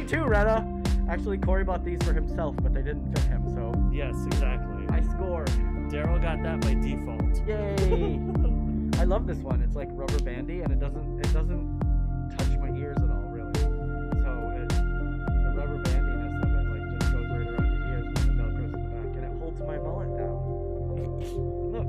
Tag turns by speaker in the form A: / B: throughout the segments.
A: Me too, Retta. Actually, Cory bought these for himself, but they didn't fit him, so
B: Yes, exactly.
A: I scored.
B: Derrol got that by default.
A: Yay! I love this one. It's like rubber bandy, and it doesn't touch my ears at all, really. So the rubber bandiness of it like just goes right around your ears, and then the Velcro's in the back, and it holds my mullet down. Look.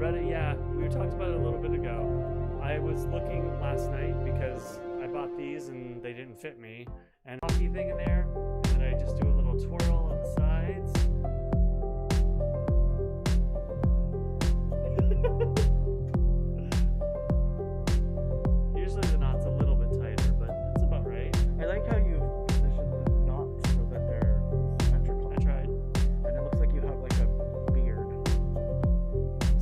B: Reddit, yeah, we talked about it a little bit ago. I was looking last night because I bought these and they didn't fit me, and hockey thing in there, and then I just do a little twirl on the sides. Usually the knot's a little bit tighter, but that's about right.
A: I like how you positioned the knots so that they're symmetrical.
B: I tried.
A: And it looks like you have like a beard.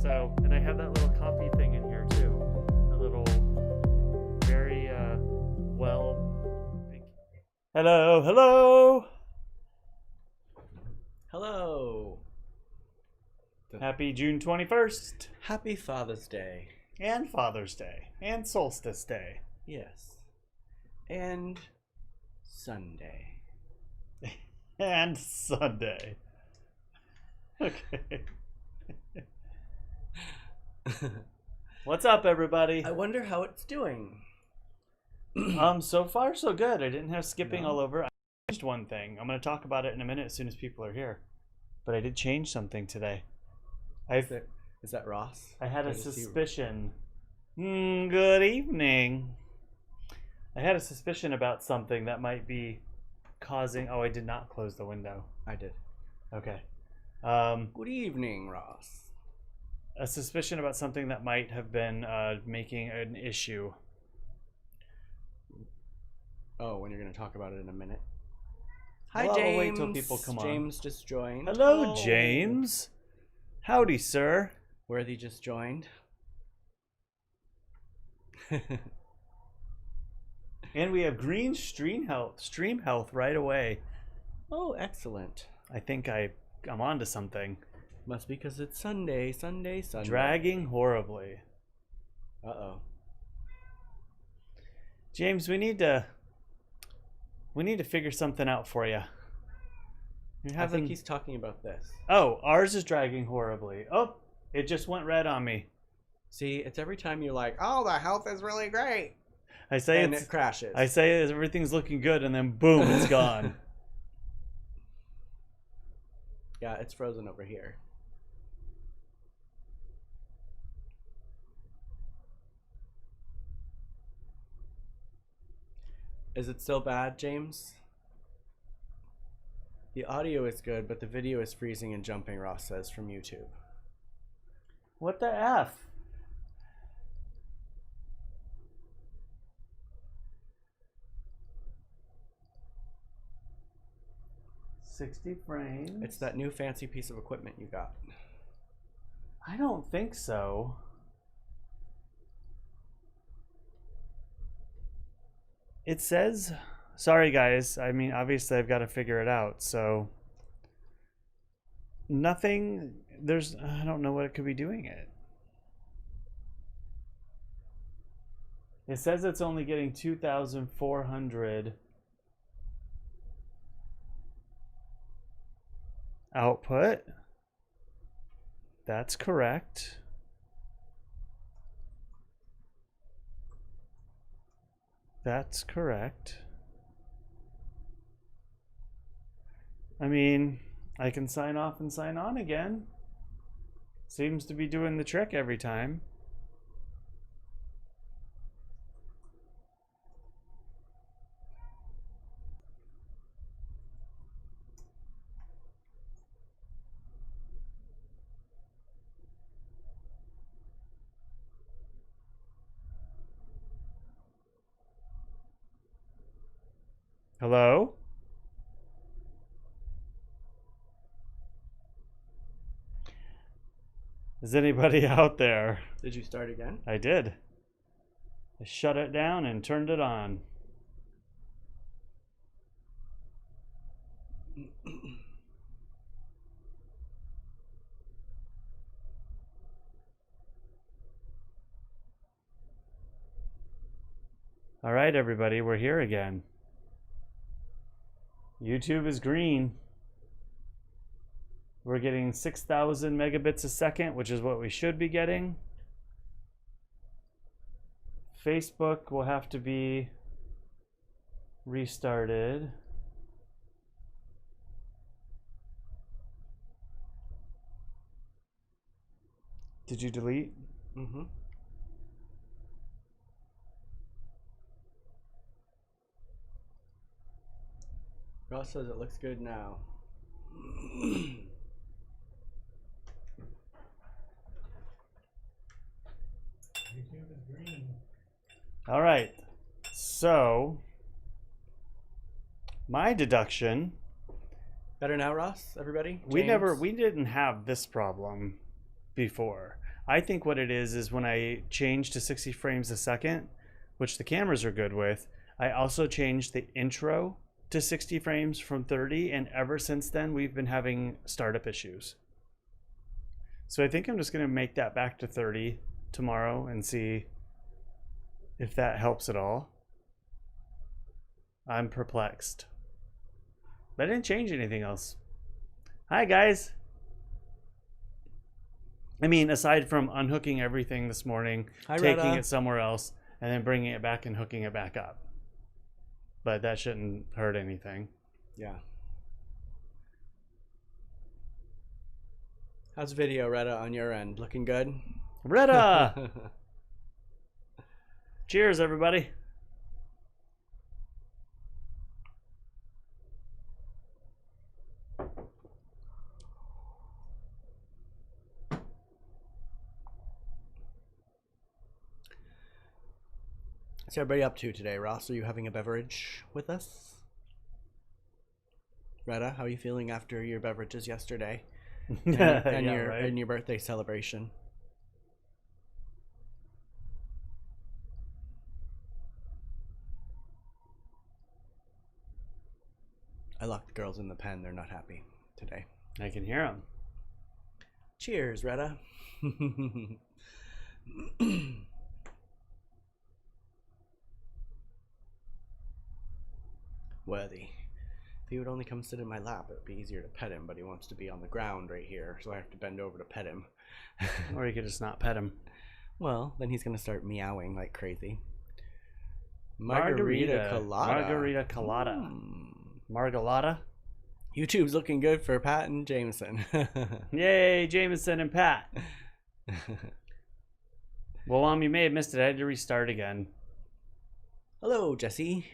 B: So, and I have that little coffee thing in here too. A little, very, well. Hello, hello!
A: Hello.
B: Happy June 21st.
A: Happy Father's Day.
B: And Father's Day. And Solstice Day.
A: Yes. And Sunday.
B: And Sunday. Okay. What's up, everybody?
A: I wonder how it's doing.
B: So far so good. I didn't have skipping
A: No.
B: all over. I changed one thing. I'm going to talk about it in a minute as soon as people are here. But I did change something today.
A: Is that Ross?
B: I had a
A: Good to see you.
B: suspicion. Good evening. I had a suspicion about something that might be causing. Oh, I did not close the window.
A: I did.
B: Okay.
A: Good evening, Ross.
B: A suspicion about something that might have been making an issue.
A: Oh, when you're going to talk about it in a minute.
B: Hi,
A: Hello,
B: James.
A: I'll
B: wait till people come on.
A: James just joined.
B: Hello,
A: Oh.
B: James. Howdy, sir.
A: Worthy just joined.
B: And we have green stream health right away.
A: Oh, excellent.
B: I think I'm onto something.
A: Must be because it's Sunday.
B: Dragging horribly.
A: Uh-oh.
B: James, we need to figure something out for you.
A: I think he's talking about this.
B: Oh, ours is dragging horribly. Oh, it just went red on me.
A: See, it's every time you're like, oh, the health is really great.
B: I say
A: And it crashes.
B: I say everything's looking good, and then boom, it's gone.
A: Yeah, it's frozen over here. Is it still bad, James? The audio is good, but the video is freezing and jumping, Ross says from YouTube.
B: What the F? $60 frames.
A: It's that new fancy piece of equipment you got.
B: I don't think so. It says, sorry guys, I mean, obviously I've got to figure it out, so nothing, I don't know what it could be doing it. It says it's only getting 2,400 output. That's correct. That's correct. I mean, I can sign off and sign on again. Seems to be doing the trick every time. Hello? Is anybody out there?
A: Did you start again?
B: I did. I shut it down and turned it on. All right, everybody, we're here again. YouTube is green. We're getting 6,000 megabits a second, which is what we should be getting. Facebook will have to be restarted. Did you delete?
A: Mm-hmm. Ross says it looks good now.
B: YouTube is green. All right. So, my deduction.
A: Better now, Ross? Everybody?
B: We
A: James?
B: didn't have this problem before. I think what it is when I changed to 60 frames a second, which the cameras are good with, I also changed the intro to 60 frames from 30, and ever since then we've been having startup issues. So I think I'm just going to make that back to 30 tomorrow and see if that helps at all. I'm perplexed. But I didn't change anything else. Hi guys. I mean, aside from unhooking everything this morning,
A: Hi,
B: taking
A: Retta.
B: it somewhere else, and then bringing it back and hooking it back up. But that shouldn't hurt anything.
A: Yeah. How's video, Retta, on your end? Looking good?
B: Retta! Cheers, everybody.
A: What's everybody up to today, Ross? Are you having a beverage with us? Retta, how are you feeling after your beverages yesterday? And
B: Yeah,
A: your birthday celebration? I locked the girls in the pen. They're not happy today.
B: I can hear them.
A: Cheers, Retta. Worthy. If he would only come sit in my lap, it would be easier to pet him, but he wants to be on the ground right here, so I have to bend over to pet him.
B: Or you could just not pet him.
A: Well, then he's going to start meowing like crazy.
B: Margarita
A: colada.
B: Margarita colada. Margalata.
A: YouTube's looking good for Pat and Jameson.
B: Yay, Jameson and Pat. Well, you may have missed it. I had to restart again.
A: Hello, Jesse.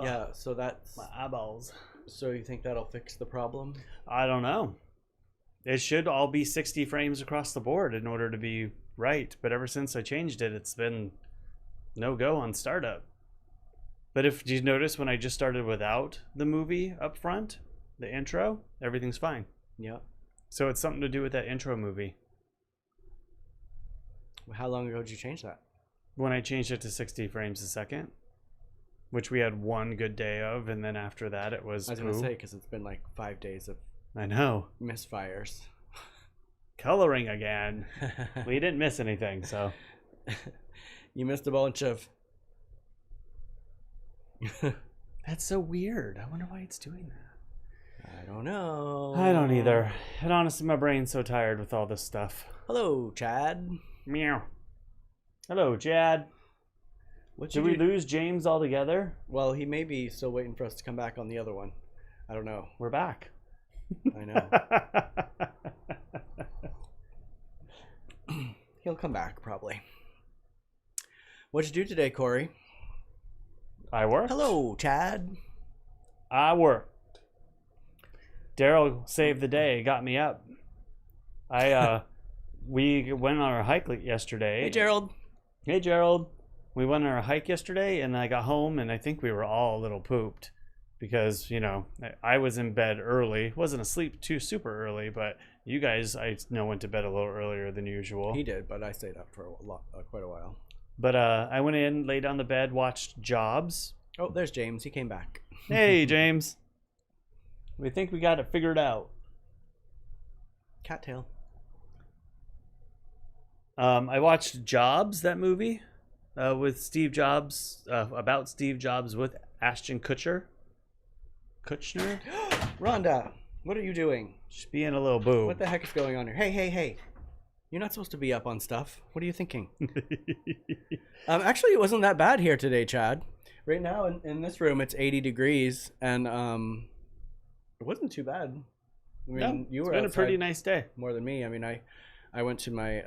A: Yeah, so that's...
B: My eyeballs.
A: So you think that'll fix the problem?
B: I don't know. It should all be 60 frames across the board in order to be right. But ever since I changed it, it's been no go on startup. But if you notice, when I just started without the movie up front, the intro, everything's fine.
A: Yep.
B: So it's something to do with that intro movie.
A: How long ago did you change that?
B: When I changed it to 60 frames a second, which we had one good day of, and then after that it was
A: I was going to say, because it's been like 5 days of
B: I know.
A: misfires.
B: Coloring again. We didn't miss anything, so.
A: You missed a bunch of...
B: That's so weird. I wonder why it's doing that.
A: I don't know.
B: I don't either. And honestly, my brain's so tired with all this stuff.
A: Hello, Chad.
B: Meow. Hello, Chad. Did we lose James altogether?
A: Well, he may be still waiting for us to come back on the other one. I don't know.
B: We're back.
A: I know. He'll come back, probably. What'd you do today, Cory?
B: I worked.
A: Hello, Chad.
B: I worked. Derrol saved the day, got me up. We went on our hike yesterday.
A: Hey, Gerald.
B: Hey, Gerald. We went on our hike yesterday, and I got home, and I think we were all a little pooped because, you know, I was in bed early. Wasn't asleep too super early, but you guys, I know, went to bed a little earlier than usual.
A: He did, but I stayed up for quite a while.
B: But I went in, laid on the bed, watched Jobs.
A: Oh, there's James. He came back.
B: Hey, James. We think we got it figured out.
A: Cattail.
B: I watched Jobs, that movie, with Steve Jobs, about Steve Jobs with Ashton Kutcher. Kutcher?
A: Rhonda, what are you doing?
B: She's being a little boo.
A: What the heck is going on here? Hey. You're not supposed to be up on stuff. What are you thinking? Actually, it wasn't that bad here today, Chad. Right now in this room, it's 80 degrees, and it wasn't too bad. I mean,
B: it's been a pretty nice day.
A: More than me. I mean, I went to my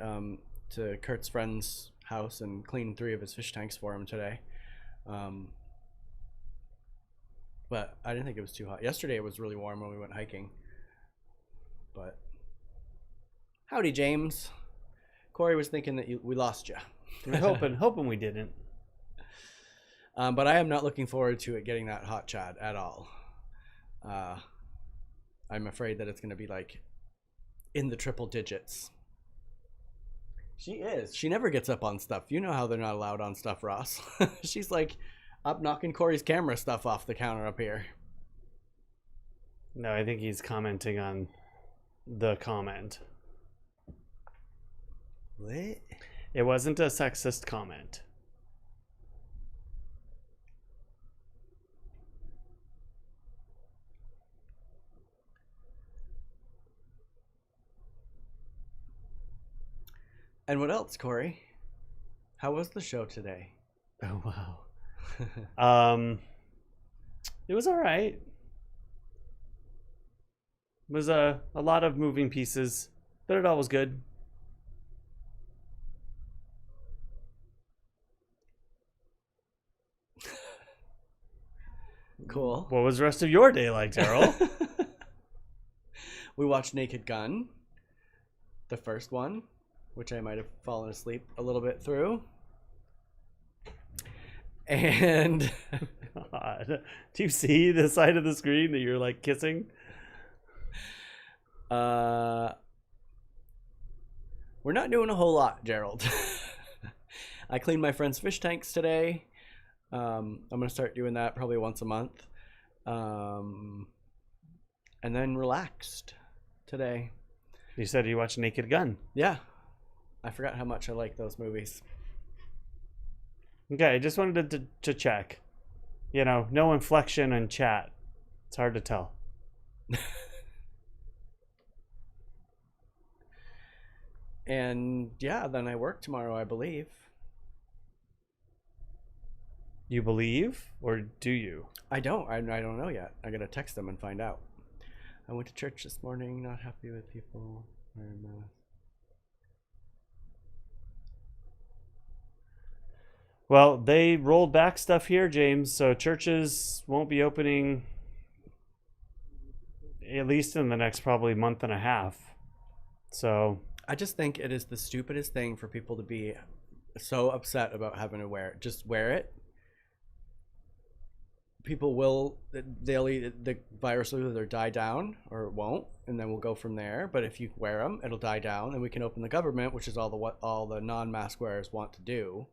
A: to Kurt's friend's house and cleaned 3 of his fish tanks for him today. But I didn't think it was too hot. Yesterday it was really warm when we went hiking. But howdy, James. Cory was thinking that we lost you.
B: hoping we didn't.
A: But I am not looking forward to it getting that hot, Chad, at all. I'm afraid that it's going to be like in the triple digits. She is. She never gets up on stuff. You know how they're not allowed on stuff, Ross. She's like up knocking Cory's camera stuff off the counter up here.
B: No, I think he's commenting on the comment.
A: What?
B: It wasn't a sexist comment.
A: And what else, Cory? How was the show today?
B: Oh, wow. It was all right. It was a lot of moving pieces, but it all was good.
A: Cool.
B: What was the rest of your day like, Derrol?
A: We watched Naked Gun, the first one, which I might have fallen asleep a little bit through. And
B: God. Do you see the side of the screen that you're like kissing?
A: We're not doing a whole lot, Gerald. I cleaned my friend's fish tanks today. I'm gonna start doing that probably once a month, and then relaxed today.
B: You said you watched Naked Gun.
A: Yeah, I forgot how much I like those movies.
B: Okay, I just wanted to check. You know, no inflection in chat. It's hard to tell.
A: And yeah, then I work tomorrow, I believe.
B: You believe, or do you?
A: I don't know yet. I gotta text them and find out. I went to church this morning, not happy with people wearing masks.
B: Well, they rolled back stuff here, James, so churches won't be opening at least in the next probably month and a half. So
A: I just think it is the stupidest thing for people to be so upset about having to wear it. Just wear it. People will, the virus will either die down or it won't, and then we'll go from there. But if you wear them, it'll die down, and we can open the government, which is all the non-mask wearers want to do.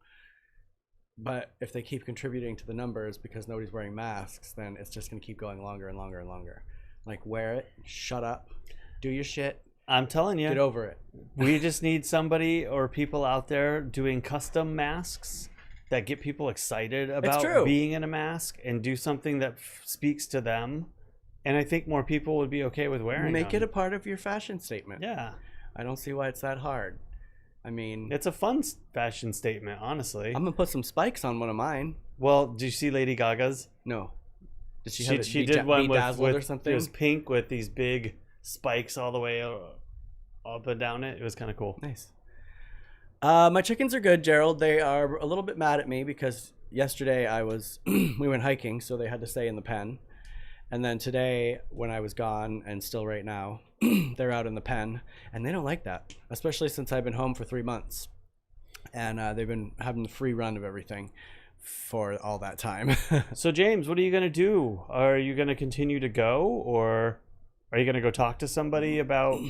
A: But if they keep contributing to the numbers because nobody's wearing masks, then it's just going to keep going longer and longer and longer. Like, wear it, shut up, do your shit.
B: I'm telling you,
A: get over it.
B: We just need somebody or people out there doing custom masks that get people excited about being in a mask and do something that speaks to them. And I think more people would be okay with wearing
A: Make
B: them.
A: it a part of your fashion statement.
B: Yeah.
A: I don't see why it's that hard. I mean,
B: it's a fun fashion statement, honestly.
A: I'm gonna put some spikes on one of mine.
B: Well, did you see Lady Gaga's?
A: No. Did
B: she did one with
A: or something?
B: It was pink with these big spikes all the way up and down it. It was kind of cool.
A: Nice. My chickens are good, Gerald. They are a little bit mad at me because yesterday we went hiking, so they had to stay in the pen. And then today, when I was gone, and still right now, they're out in the pen, and they don't like that, especially since I've been home for 3 months, and they've been having the free run of everything for all that time.
B: So James, what are you gonna do? Are you gonna continue to go, or are you gonna go talk to somebody about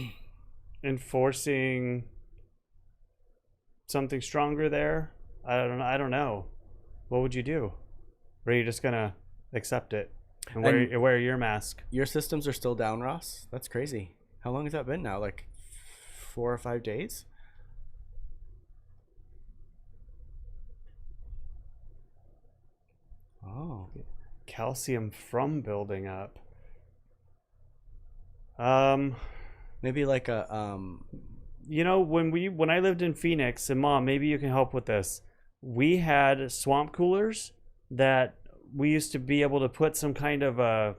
B: enforcing something stronger there? I don't know. What would you do? Or are you just gonna accept it and wear your mask?
A: Your systems are still down, Ross? That's crazy. How long has that been now? Like 4 or 5 days?
B: Calcium from building up.
A: Maybe like a
B: when I lived in Phoenix, and Mom, maybe you can help with this. We had swamp coolers that we used to be able to put some kind of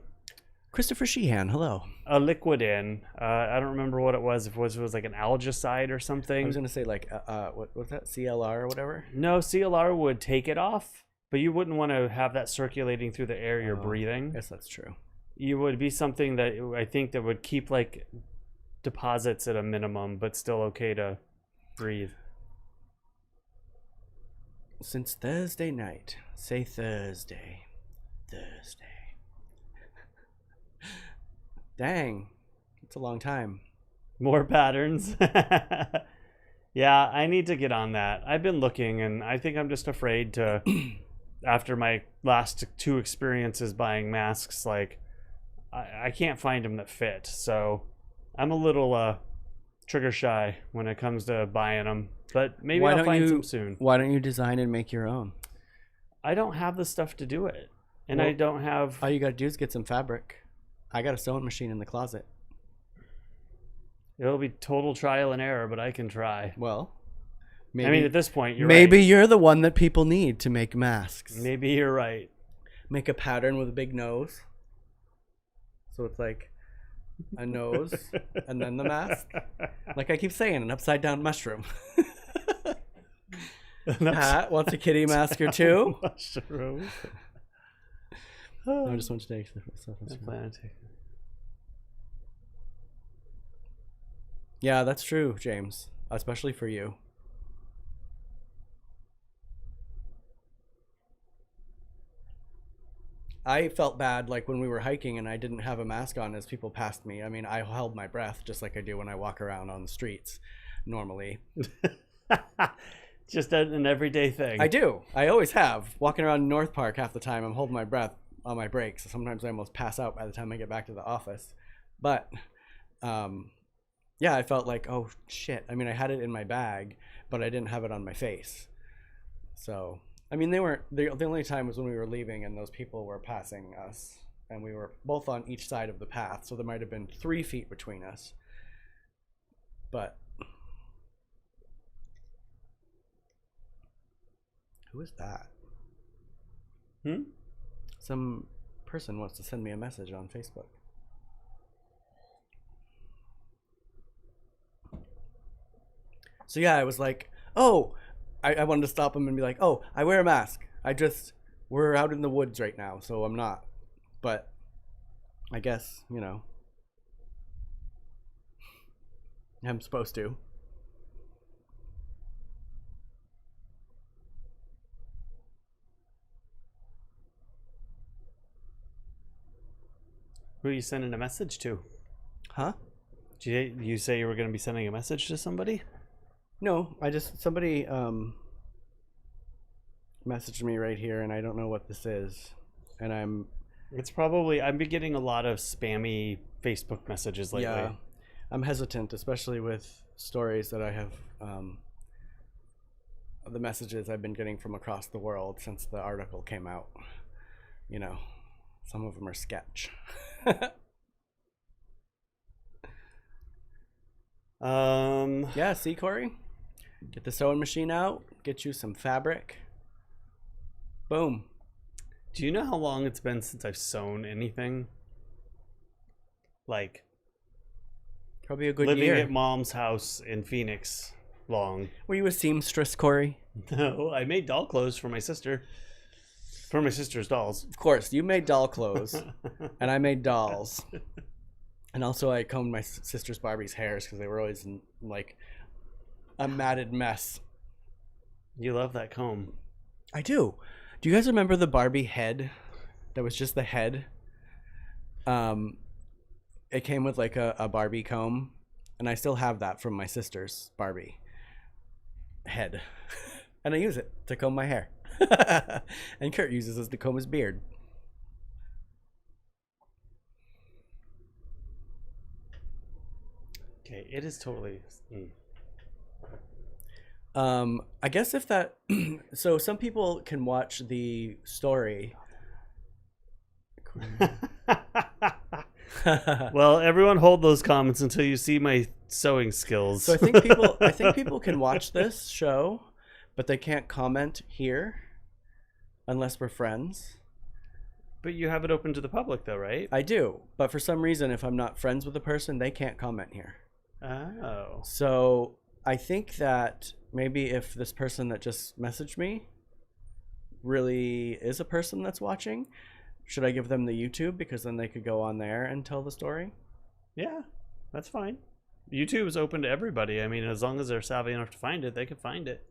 A: Christopher Sheehan, hello.
B: a liquid in. I don't remember what it was. If it was like an algicide or something.
A: I was gonna say like what was that, CLR or whatever?
B: No, CLR would take it off, but you wouldn't want to have that circulating through the air you're breathing.
A: I guess that's true.
B: You would be something that I think that would keep like deposits at a minimum, but still okay to breathe.
A: Since Thursday night. Say Thursday. Dang. It's a long time.
B: More patterns. Yeah, I need to get on that. I've been looking, and I think I'm just afraid to, after my last 2 experiences buying masks, like, I can't find them that fit. So I'm a little trigger shy when it comes to buying them. But maybe I'll find some soon.
A: Why don't you design and make your own?
B: I don't have the stuff to do it. And
A: Well,
B: I don't have...
A: All you gotta do is get some fabric. I got a sewing machine in the closet.
B: It'll be total trial and error, but I can try.
A: Well, maybe,
B: I mean, at this point, you're
A: maybe
B: right.
A: you're the one that people need to make masks.
B: Maybe you're right.
A: Make a pattern with a big nose. So it's like a nose and then the mask. Like I keep saying, an upside down mushroom. Pat wants a kitty mask or two.
B: Mushroom.
A: I just want to take stuff. Yeah, that's true, James. Especially for you. I felt bad like when we were hiking and I didn't have a mask on as people passed me. I mean, I held my breath just like I do when I walk around on the streets normally.
B: Just an everyday thing.
A: I do. I always have. Walking around North Park half the time, I'm holding my breath on my brakes. Sometimes I almost pass out by the time I get back to the office. But yeah, I felt like, oh shit. I mean, I had it in my bag, but I didn't have it on my face. So, I mean, they weren't, the only time was when we were leaving and those people were passing us and we were both on each side of the path. So there might've been 3 feet between us, but who is that? Some person wants to send me a message on Facebook. So yeah, I was like, oh, I wanted to stop him and be like, oh, I wear a mask. We're out in the woods right now, so I'm not. But I guess, you know, I'm supposed to.
B: Who are you sending a message to?
A: Huh?
B: Did you say you were going to be sending a message to somebody?
A: No, somebody messaged me right here and I don't know what this is. And I've
B: been getting a lot of spammy Facebook messages lately.
A: Yeah, I'm hesitant, especially with stories that I have, the messages I've been getting from across the world since the article came out. You know, some of them are sketch. Yeah, see, Cory? Get the sewing machine out, get you some fabric. Boom.
B: Do you know how long it's been since I've sewn anything? Like,
A: probably a good
B: living
A: year.
B: at Mom's house in Phoenix long.
A: Were you a seamstress, Cory?
B: No, I made doll clothes for my sister. For my sister's dolls.
A: Of course, you made doll clothes, and I made dolls. And also I combed my sister's Barbie's hairs because they were always in, like, a matted mess.
B: You love that comb.
A: I do. Do you guys remember the Barbie head? That was just the head. It came with like a Barbie comb, and I still have that from my sister's Barbie head. And I use it to comb my hair. And Kurt uses it to comb his beard.
B: Okay, it is totally...
A: I guess if that... So some people can watch the story
B: Well, everyone hold those comments until you see my sewing skills.
A: So I think people can watch this show, but they can't comment here unless we're friends.
B: But you have it open to the public though, right?
A: I do, but for some reason, if I'm not friends with a person, they can't comment here.
B: Oh.
A: So I think that maybe if this person that just messaged me really is a person that's watching, should I give them the YouTube, because then they could go on there and tell the story?
B: Yeah, that's fine. YouTube is open to everybody. I mean, as long as they're savvy enough to find it, they can find it.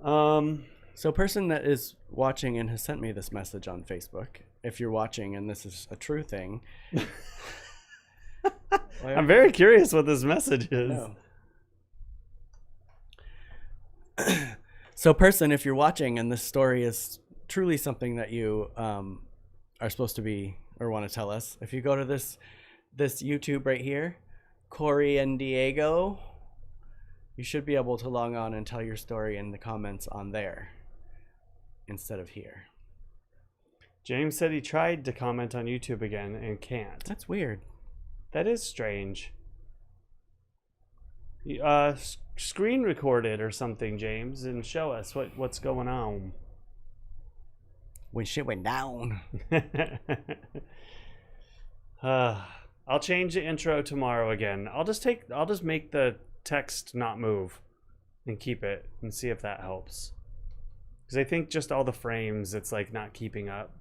A: So person that is watching and has sent me this message on Facebook, if you're watching and this is a true thing.
B: I'm very curious what this message is.
A: No. So person, if you're watching and this story is truly something that you are supposed to be or want to tell us, if you go to this YouTube right here, Cory and Diego, you should be able to log on and tell your story in the comments on there instead of here.
B: James said he tried to comment on YouTube again and can't.
A: That's weird.
B: That is strange. Screen record it or something, James, and show us what's going on.
A: When shit went down.
B: I'll change the intro tomorrow again. I'll just make the text not move and keep it and see if that helps. Because I think just all the frames, it's like not keeping up.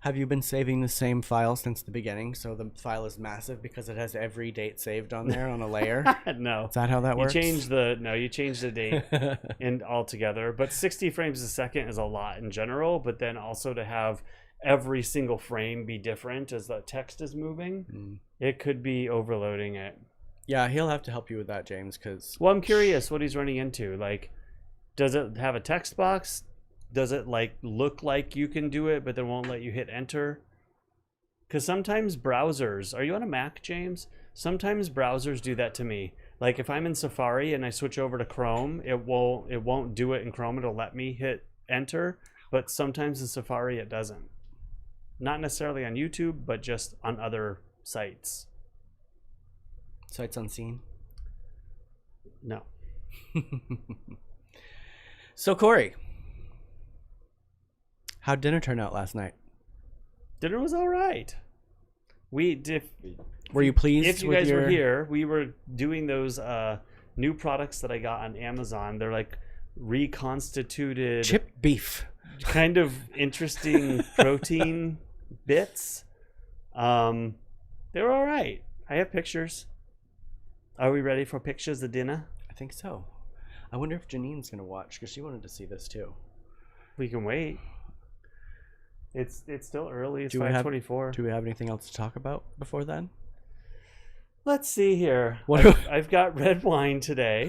A: Have you been saving the same file since the beginning? So the file is massive because it has every date saved on there on a layer?
B: No.
A: Is that how that works?
B: You changed the date and altogether. But 60 frames a second is a lot in general. But then also to have every single frame be different as the text is moving, it could be overloading it.
A: Yeah, he'll have to help you with that, James.
B: Well, I'm curious what he's running into. Like, does it have a text box? Does it like look like you can do it, but then won't let you hit enter? Because sometimes browsers, are you on a Mac, James? Sometimes browsers do that to me. Like if I'm in Safari and I switch over to Chrome, it won't do it in Chrome. It'll let me hit enter, but sometimes in Safari it doesn't. Not necessarily on YouTube, but just on other sites.
A: Sights unseen?
B: No.
A: So Cory, how'd dinner turn out last night?
B: Dinner was all right.
A: Were you pleased?
B: If you guys were here, we were doing those new products that I got on Amazon. They're like reconstituted
A: chipped beef,
B: kind of interesting protein bits. They were all right. I have pictures. Are we ready for pictures of dinner?
A: I think so. I wonder if Janine's gonna watch because she wanted to see this too.
B: We can wait. It's still early. It's 5:24.
A: Do we have anything else to talk about before then?
B: Let's see here. I've got red wine today.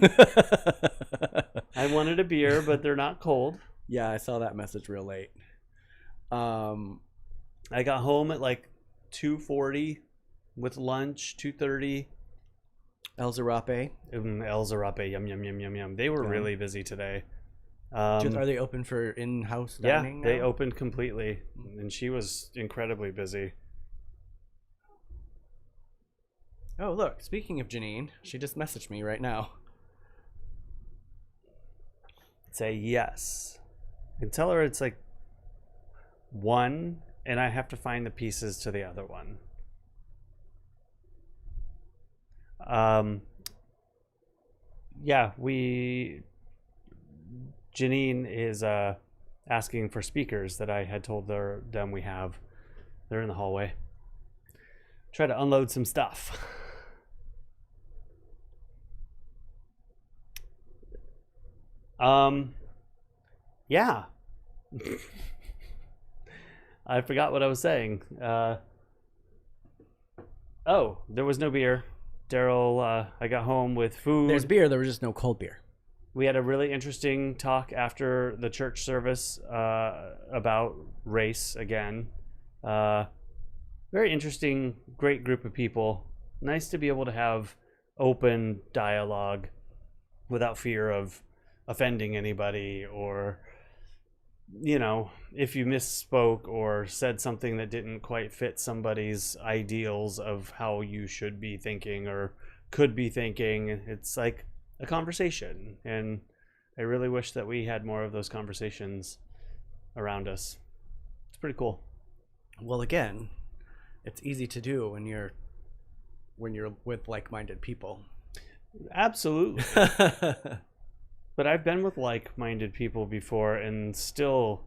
B: I wanted a beer, but they're not cold.
A: Yeah, I saw that message real late.
B: I got home at like 2:40 with lunch, 2:30.
A: El Zarape.
B: El Zarape, yum, yum, yum, yum, yum. They were really busy today.
A: Are they open for in-house dining now?
B: They opened completely, and she was incredibly busy.
A: Oh, look, speaking of Janine, she just messaged me right now.
B: Say yes. And tell her it's like one, and I have to find the pieces to the other one. Janine is asking for speakers that I had told them we have. They're in the hallway. Try to unload some stuff. Yeah. I forgot what I was saying. There was no beer. Derrol, I got home with food.
A: There's beer, there was just no cold beer.
B: We had a really interesting talk after the church service about race again. Very interesting, great group of people. Nice to be able to have open dialogue without fear of offending anybody, or if you misspoke or said something that didn't quite fit somebody's ideals of how you should be thinking or could be thinking. It's like a conversation, and I really wish that we had more of those conversations around us. It's pretty cool.
C: Well, again, it's easy to do when you're with like-minded people.
B: Absolutely. But I've been with like-minded people before, and still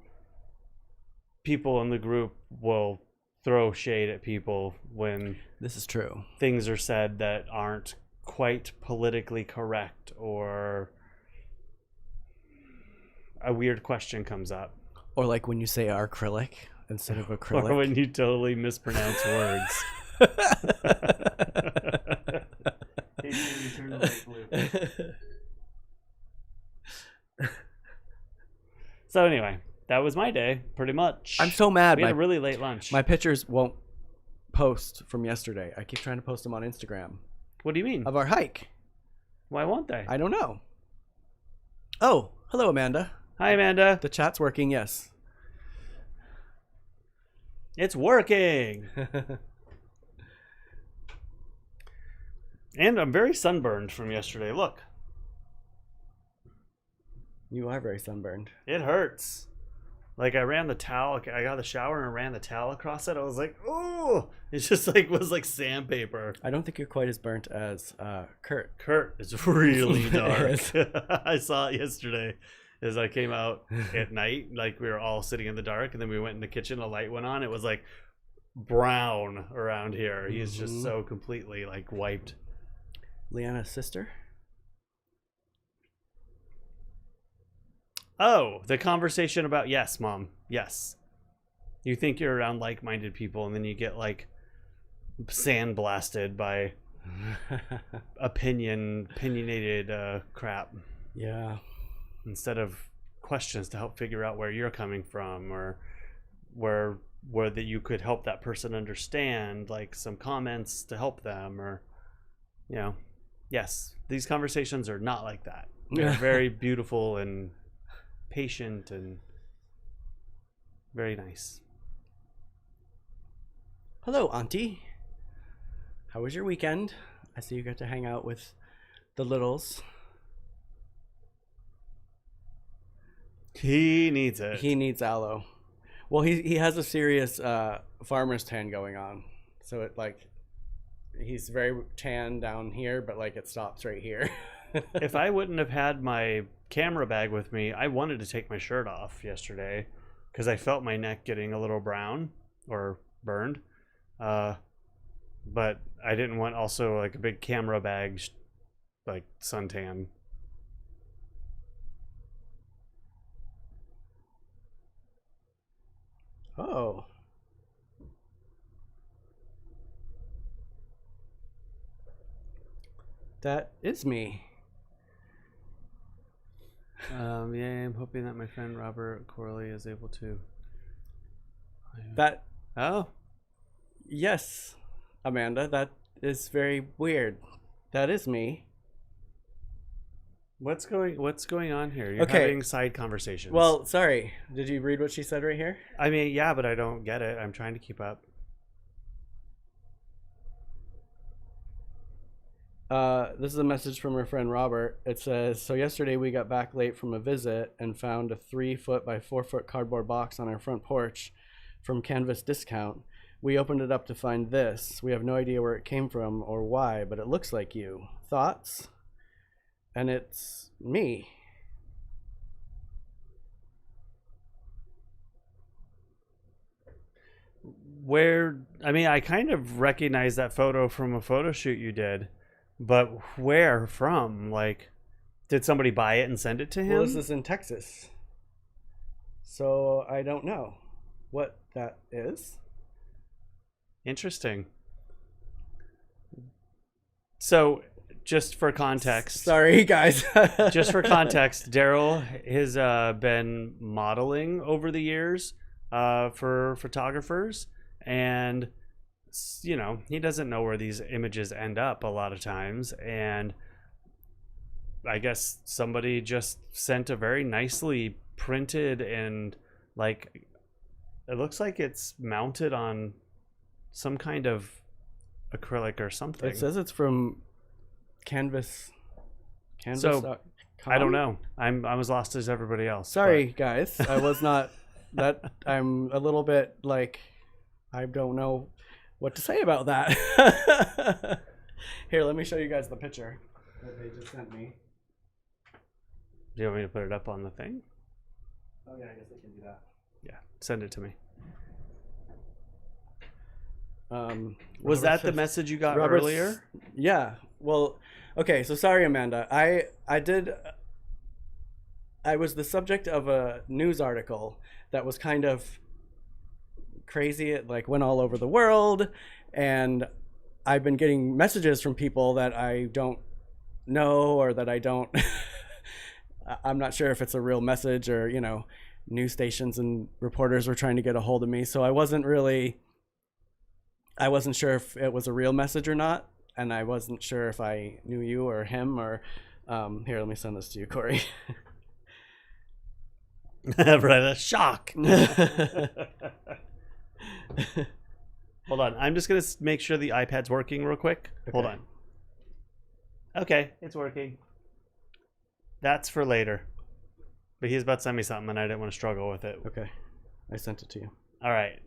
B: people in the group will throw shade at people when
C: This is true.
B: things are said that aren't quite politically correct, or a weird question comes up.
C: Or like when you say acrylic instead of acrylic.
B: Or when you totally mispronounce words. Hey, Jamie, turn the light blue. So anyway, that was my day, pretty much.
C: I'm so mad.
B: We had a really late lunch.
C: My pictures won't post from yesterday. I keep trying to post them on Instagram.
B: What do you mean?
C: Of our hike.
B: Why won't they?
C: I don't know. Oh, hello, Amanda.
B: Hi, Amanda.
C: The chat's working, yes.
B: It's working. And I'm very sunburned from yesterday. Look.
C: You are very sunburned.
B: It hurts. Like, I ran the towel. I got the shower and I ran the towel across it. I was like, oh, it's just like, was like sandpaper.
C: I don't think you're quite as burnt as Kurt.
B: Kurt is really dark. I saw it yesterday as I came out at night. Like, we were all sitting in the dark, and then we went in the kitchen. A light went on. It was like brown around here. He's just so completely like wiped.
C: Leanna's sister?
B: Oh, the conversation about, yes, Mom. Yes. You think you're around like-minded people, and then you get like sandblasted by opinionated crap.
C: Yeah.
B: Instead of questions to help figure out where you're coming from, or where that you could help that person understand, like some comments to help them, or yes, these conversations are not like that. They're very beautiful and patient and very nice.
C: Hello, Auntie. How was your weekend? I see you got to hang out with the littles.
B: He needs it.
C: He needs aloe. Well, he has a serious farmer's tan going on. So it he's very tan down here, but like it stops right here.
B: If I wouldn't have had my camera bag with me, I wanted to take my shirt off yesterday because I felt my neck getting a little brown or burned. But I didn't want also like a big camera bag, like suntan.
C: Oh. That is me.
B: Yeah, I'm hoping that my friend Robert Cory is able to.
C: That.
B: Oh.
C: Yes, Amanda. That is very weird. That is me.
B: What's going on here? You're
C: Okay.
B: having side conversations.
C: Well, sorry. Did you read what she said right here?
B: I mean, yeah, but I don't get it. I'm trying to keep up.
C: This is a message from her friend Robert. It says, so yesterday we got back late from a visit and found a 3-foot by 4-foot cardboard box on our front porch from Canvas Discount. We opened it up to find this. We have no idea where it came from or why, but it looks like you. Thoughts? And it's me.
B: I kind of recognize that photo from a photo shoot you did, but where from? Like, did somebody buy it and send it to him?
C: Well, this is in Texas. So I don't know what that is.
B: Interesting. So, just for context.
C: Sorry, guys.
B: Just for context, Derrol has been modeling over the years for photographers, and he doesn't know where these images end up a lot of times, and I guess somebody just sent a very nicely printed and like it looks like it's mounted on some kind of acrylic or something.
C: It says it's from Canvas.
B: So I don't know. I'm as lost as everybody else.
C: Sorry, guys. I was not that. I'm a little bit like I don't know what to say about that. Here, let me show you guys the picture that they just sent me.
B: Do you want me to put it up on the thing?
C: Oh yeah, I guess I can do that.
B: Yeah, send it to me.
C: Was
B: that the message you got earlier?
C: Yeah. Well, okay. So sorry, Amanda. I was the subject of a news article that was kind of crazy. It like went all over the world, and I've been getting messages from people that I don't know or that I don't. I'm not sure if it's a real message or news stations and reporters were trying to get a hold of me. So I wasn't sure if it was a real message or not, and I wasn't sure if I knew you or him or here, let me send this to you, Cory.
B: Right, a shock. Hold on, I'm just gonna make sure the iPad's working real quick. Okay. Hold on. Okay, it's working. That's for later. But he's about to send me something and I didn't want to struggle with it.
C: Okay, I sent it to you.
B: All right.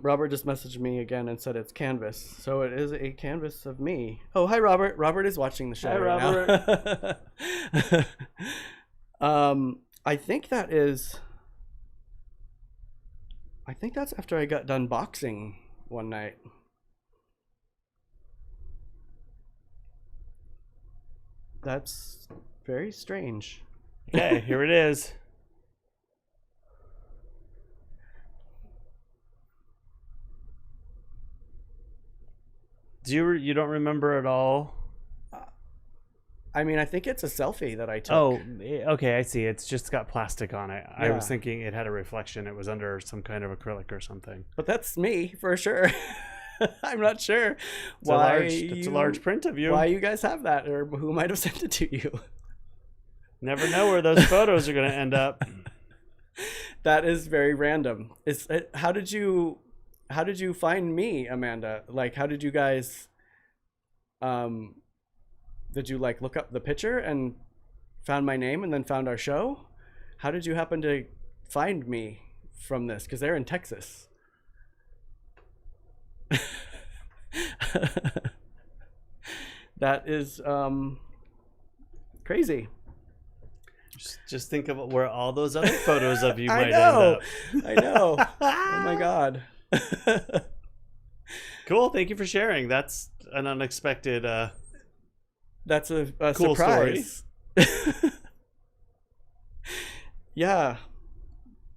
C: Robert just messaged me again and said it's Canvas. So it is a canvas of me. Oh, hi, Robert. Robert is watching the show.
B: Hi,
C: Robert. I think that's after I got done boxing one night. That's very strange.
B: Okay, here it is. You don't remember at all?
C: I mean, I think it's a selfie that I took.
B: Oh, okay, I see. It's just got plastic on it.
C: Yeah.
B: I was thinking it had a reflection. It was under some kind of acrylic or something.
C: But that's me for sure. I'm not sure
B: it's a large print of you.
C: Why you guys have that, or who might have sent it to you.
B: Never know where those photos are going to end up.
C: That is very random. How did you find me, Amanda? Like, how did you guys did you like look up the picture and found my name and then found our show? How did you happen to find me from this? Because they're in Texas. That is crazy.
B: Just think of where all those other photos of you might
C: end up.
B: I
C: know. Oh my God.
B: Cool. Thank you for sharing. That's an unexpected
C: that's a
B: cool
C: surprise. Yeah.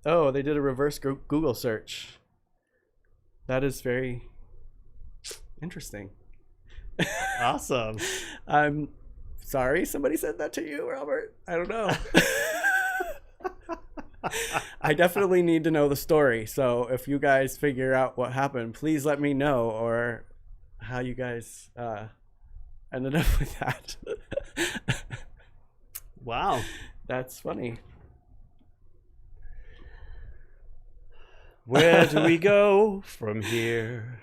C: Oh, they did a reverse Google search. That is very interesting.
B: Awesome.
C: I'm sorry somebody said that to you, Robert. I don't know. I definitely need to know the story. So if you guys figure out what happened, please let me know, or how you guys ended up with that.
B: Wow.
C: That's funny.
B: Where do we go from here?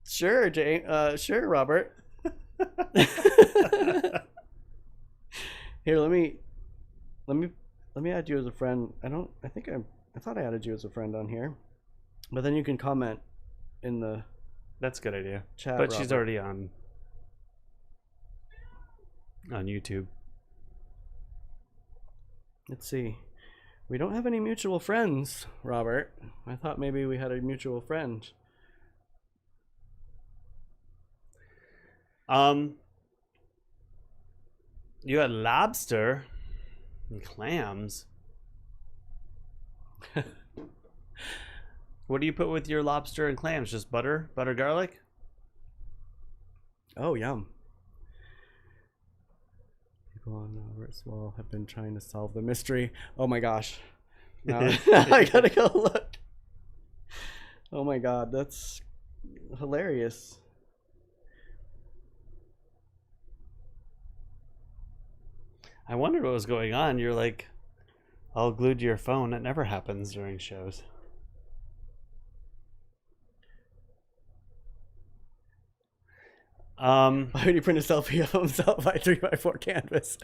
C: Sure, Jane. Sure, Robert. Here, let me add you as a friend. I thought I added you as a friend on here, but then you can comment in the.
B: That's a good idea.
C: Chat,
B: but
C: Robert.
B: She's already on YouTube.
C: Let's see. We don't have any mutual friends, Robert. I thought maybe we had a mutual friend.
B: You had lobster and clams. What do you put with your lobster and clams? Just butter, garlic?
C: Oh, yum. People on Robert's wall have been trying to solve the mystery. Oh my gosh. Now I gotta go look. Oh my God, that's hilarious.
B: I wondered what was going on. You're like all glued to your phone. That never happens during shows.
C: Why would he print a selfie of himself by 3x4 canvas?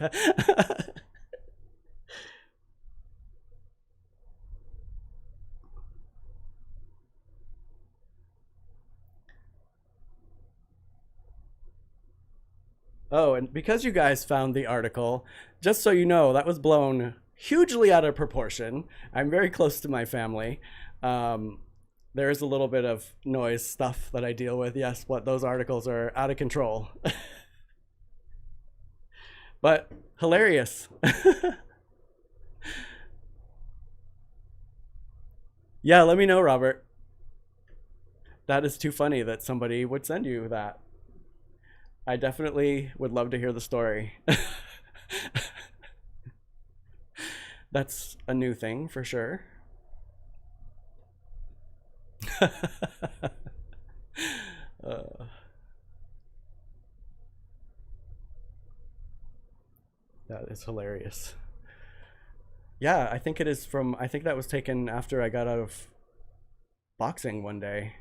C: Oh, and because you guys found the article, just so you know, that was blown hugely out of proportion. I'm very close to my family. There is a little bit of noise stuff that I deal with. Yes, what those articles are out of control. But hilarious. Yeah, let me know, Robert. That is too funny that somebody would send you that. I definitely would love to hear the story. That's a new thing for sure. That is hilarious. Yeah, I think it is from, I think that was taken after I got out of boxing one day.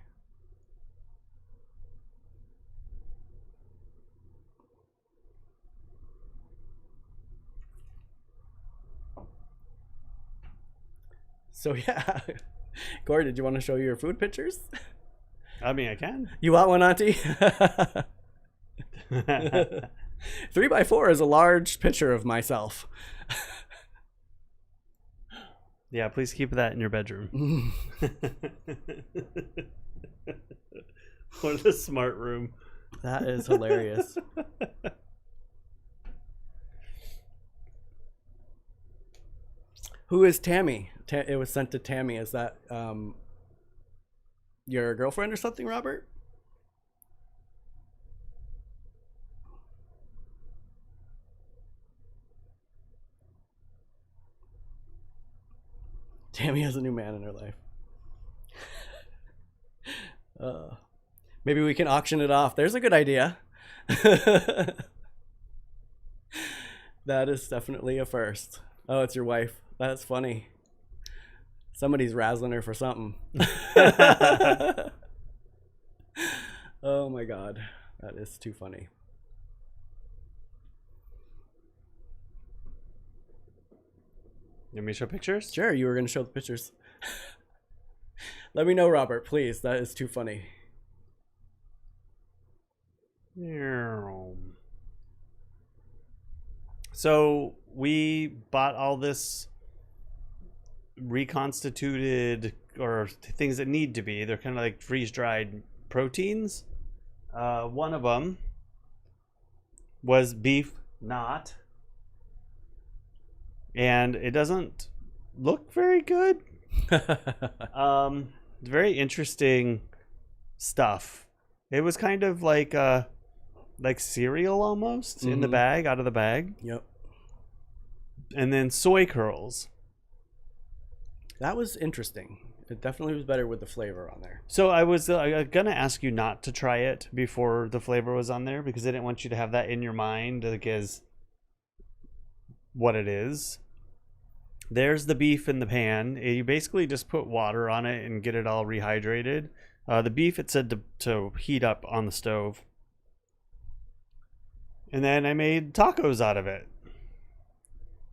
C: So yeah, Cory, did you want to show your food pictures?
B: I mean, I can.
C: You want one, Auntie? 3x4 is a large picture of myself.
B: Yeah, please keep that in your bedroom. What a smart room.
C: That is hilarious. Who is Tammy? It was sent to Tammy. Is that your girlfriend or something, Robert? Tammy has a new man in her life. Maybe we can auction it off. There's a good idea. That is definitely a first. Oh, it's your wife. That's funny. Somebody's razzling her for something. Oh my God. That is too funny.
B: You want me to show pictures?
C: Sure, you were going to show the pictures. Let me know, Robert, please. That is too funny.
B: So we bought all this reconstituted, or things that need to be. They're kind of like freeze-dried proteins. One of them was beef not, and it doesn't look very good. Very interesting stuff. It was kind of like cereal almost, in the bag, out of the bag.
C: Yep.
B: And then soy curls.
C: That was interesting. It definitely was better with the flavor on there.
B: So I was gonna ask you not to try it before the flavor was on there, because I didn't want you to have that in your mind, like, as what it is. There's the beef in the pan. You basically just put water on it and get it all rehydrated. The beef, it said to heat up on the stove. And then I made tacos out of it.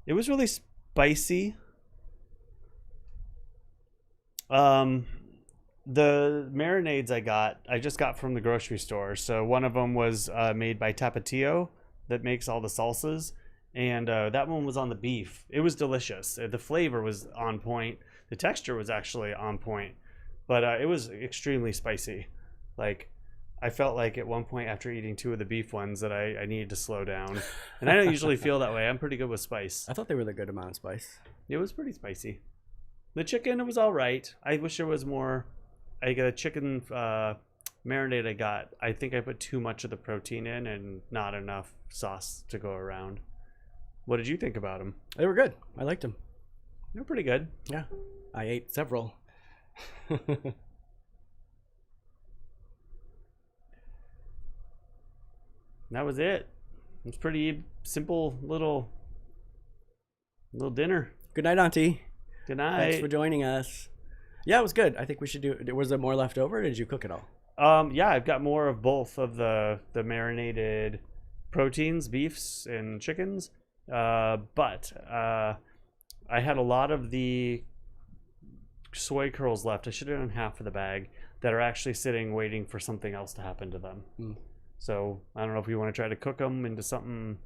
B: It was really spicy. The marinades I just got from the grocery store. So one of them was made by Tapatio, that makes all the salsas. And that one was on the beef. It was delicious. The flavor was on point. The texture was actually on point. But it was extremely spicy. Like, I felt like at one point after eating 2 of the beef ones that I needed to slow down. And I don't usually feel that way. I'm pretty good with spice.
C: I thought they were the good amount of spice.
B: It was pretty spicy. The chicken, it was all right. I wish there was more. I got a chicken marinade I think I put too much of the protein in and not enough sauce to go around. What did you think about them?
C: They were good. I liked them.
B: They're pretty good.
C: Yeah. I ate several.
B: That was it. It's pretty simple little Little dinner.
C: Good night, Auntie.
B: Good night.
C: Thanks for joining us. Yeah, it was good. I think we should do. Was there more left over? Or did you cook it all?
B: Yeah, I've got more of both of the marinated proteins, beefs and chickens. But I had a lot of the soy curls left. I should have done half of the bag that are actually sitting waiting for something else to happen to them. So I don't know if we want to try to cook them into something.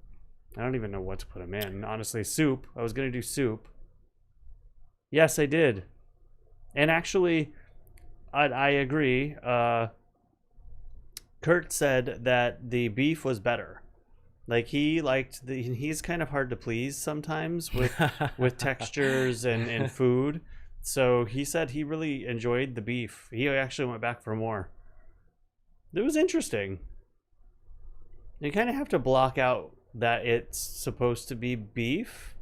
B: I don't even know what to put them in. Honestly, soup. I was going to do soup. Yes, I did. And actually, I agree. Kurt said that the beef was better. Like he liked he's kind of hard to please sometimes with textures and food. So he said he really enjoyed the beef. He actually went back for more. It was interesting. You kind of have to block out that it's supposed to be beef,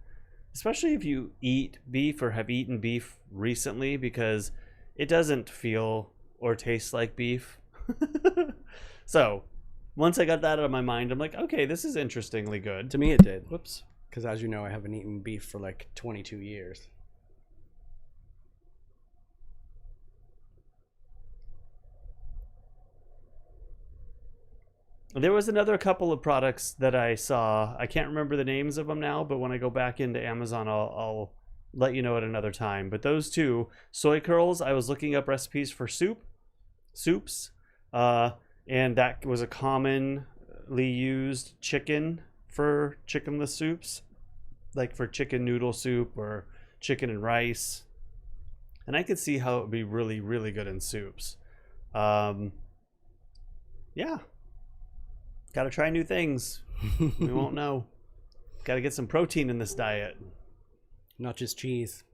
B: especially if you eat beef or have eaten beef recently, because it doesn't feel or taste like beef. So once I got that out of my mind, I'm like, okay, this is interestingly good.
C: To me, it did. Whoops. Because as you know, I haven't eaten beef for like 22 years.
B: There was another couple of products that I saw. I can't remember the names of them now, but when I go back into Amazon, I'll let you know at another time. But those two, soy curls, I was looking up recipes for soups, and that was a commonly used chicken for chickenless soups, like for chicken noodle soup or chicken and rice. And I could see how it would be really, really good in soups. Yeah. Got to try new things. We won't know. Got to get some protein in this diet.
C: Not just cheese.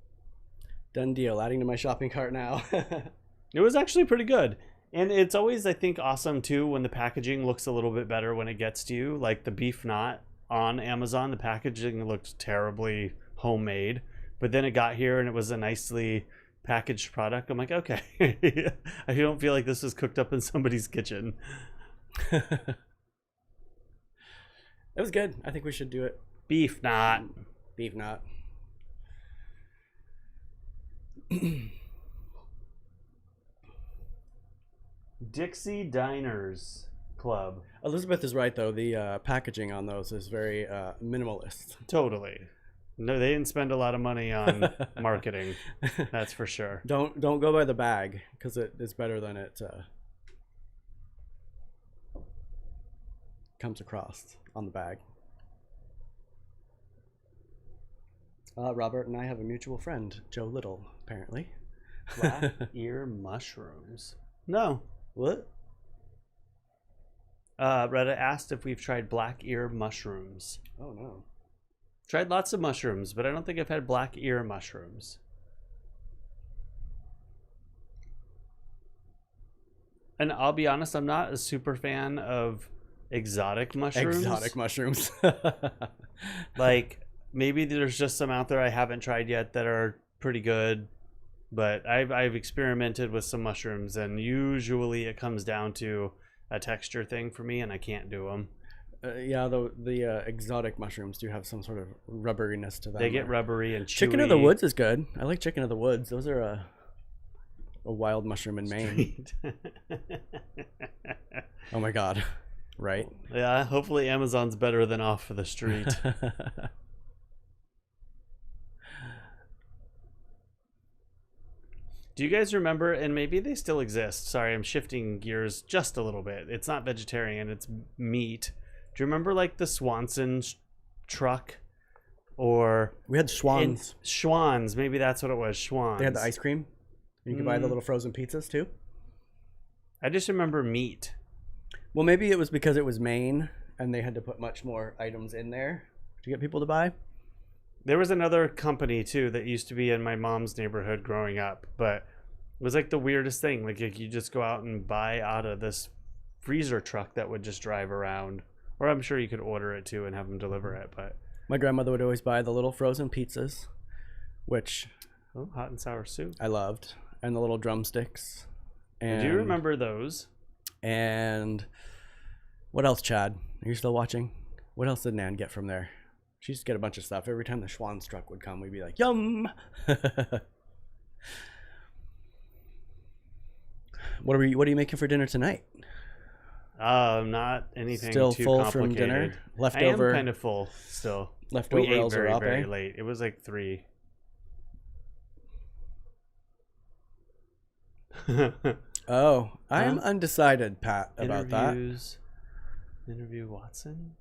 C: Done deal. Adding to my shopping cart now.
B: It was actually pretty good. And it's always, I think, awesome, too, when the packaging looks a little bit better when it gets to you. Like the beef knot on Amazon, the packaging looked terribly homemade. But then it got here and it was a nicely packaged product. I'm like, okay. I don't feel like this was cooked up in somebody's kitchen.
C: It was good. I think we should do it.
B: Beef knot.
C: Beef knot.
B: Dixie Diners Club.
C: Elizabeth is right, though. The packaging on those is very minimalist.
B: Totally. No, they didn't spend a lot of money on marketing. That's for sure.
C: Don't go by the bag, because it's better than it comes across on the bag. Robert and I have a mutual friend, Joe Little, apparently.
B: Black ear mushrooms. No.
C: What?
B: Retta asked if we've tried black ear mushrooms.
C: Oh, no.
B: Tried lots of mushrooms, but I don't think I've had black ear mushrooms. And I'll be honest, I'm not a super fan of exotic mushrooms.
C: Exotic mushrooms.
B: Like, maybe there's just some out there I haven't tried yet that are pretty good, but I've experimented with some mushrooms, and usually it comes down to a texture thing for me, and I can't do them.
C: Yeah, the exotic mushrooms do have some sort of rubberiness to them.
B: They get rubbery and chewy.
C: Chicken of the woods is good. I like chicken of the woods. Those are a wild mushroom in Maine. Oh my god. Right?
B: Yeah, hopefully Amazon's better than off for the street. Do you guys remember, and maybe they still exist, sorry, I'm shifting gears just a little bit. It's not vegetarian, it's meat. Do you remember like the Swanson truck? Or
C: we had Schwans.
B: Schwans, maybe that's what it was, Schwans.
C: They had the ice cream. You could buy the little frozen pizzas too.
B: I just remember meat.
C: Well, maybe it was because it was Maine and they had to put much more items in there to get people to buy.
B: There was another company too that used to be in my mom's neighborhood growing up, but it was like the weirdest thing. Like you just go out and buy out of this freezer truck that would just drive around, or I'm sure you could order it too and have them deliver it. But
C: my grandmother would always buy the little frozen pizzas, which
B: hot and sour soup
C: I loved, and the little drumsticks. And,
B: do you remember those?
C: And what else, Chad? Are you still watching? What else did Nan get from there? She used to get a bunch of stuff. Every time the Schwanstruck would come, we'd be like, yum! What are you making for dinner tonight?
B: Not anything
C: Still
B: too
C: full
B: complicated.
C: from dinner?
B: I
C: Leftover?
B: am kind of full still.
C: Leftover
B: We ate
C: El
B: very,
C: Zarape?
B: very late. It was like 3.
C: Oh, I am
B: Huh?
C: undecided, Pat, about that.
B: Interview Watson?